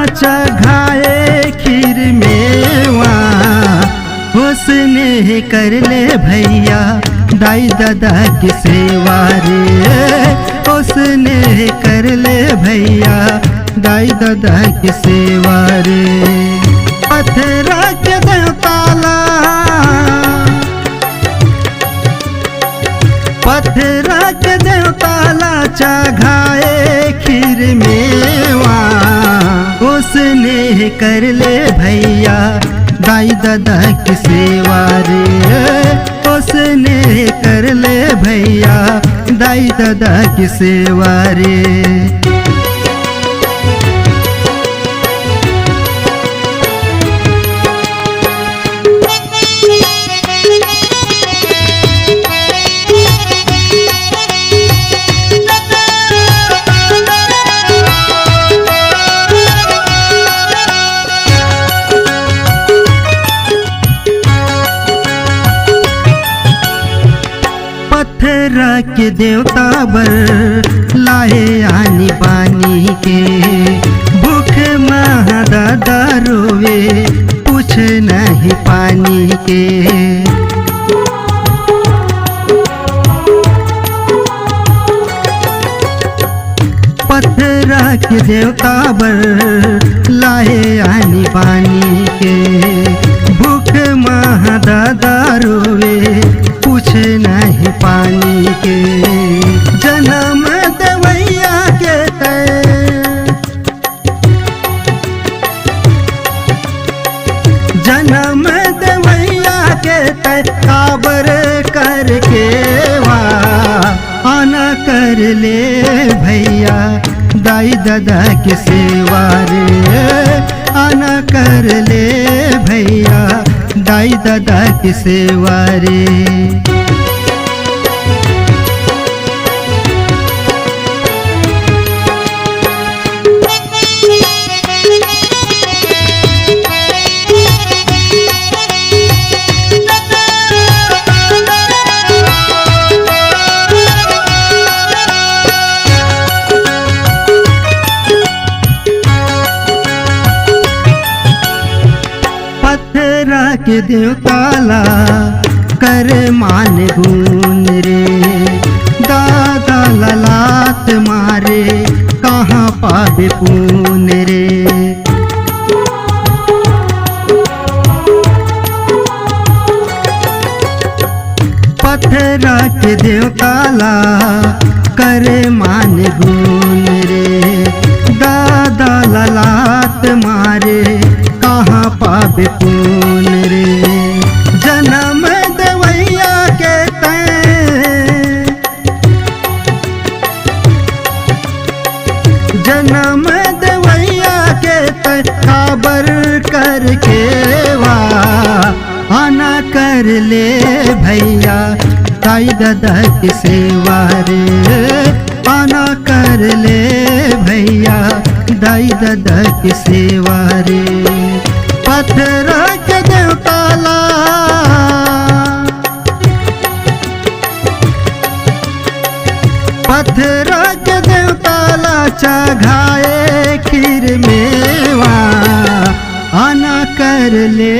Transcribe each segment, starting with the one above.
चघाए खीर मेवा, उसने कर ले भैया दाई दादा की सेवा रे, उसने कर ले भैया दाई दादा की सेवा रे। पत्थरा के देवताला, पत्थरा के देवताला चघाए खीर मेवा, उसने कर ले भैया दाई दादा की सेवा रे, उसने कर ले भैया दाई दादा की सेवा रे। पत्थरा के देवता बर लाए आनी बानी के, भूख महादादा रोवे कुछ नहीं पानी के। पत्थरा के देवता बर लाए आनी बानी के, भूख महादादा रोवे कुछ नहीं पानी के। जन्म दवैया के जन्म दवैया के काबर करके वा, आना कर ले भैया दाई दादा की सेवा रे, आना कर ले भैया दाई दादा की सेवा रे। पत्थरा के देवताला कर मान गुन रे, दादा ललाट मारे कहाँ पावे पून रे। पत्थरा के देवताला कर मान गुन रे, दादा ललाट मारे कहाँ पावे पून रे। जन्म दवैया के जन्म दवैया के काबर करके वा, आना कर ले भैया दाई दादा की सेवा रे, आना कर ले भैया दाई दादा की सेवा रे। पत्थरा के देवताला, पत्थरा के देवताला चघाए खीर मेवा, आना कर ले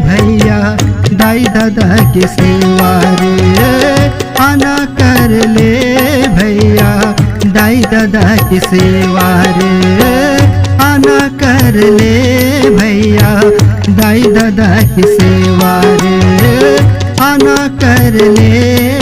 भैया दाई दादा की सेवा रे, आना कर ले भैया दाई दादा की सेवा रे, आना कर ले भैया दाई दादा की सेवा रे, आना कर ले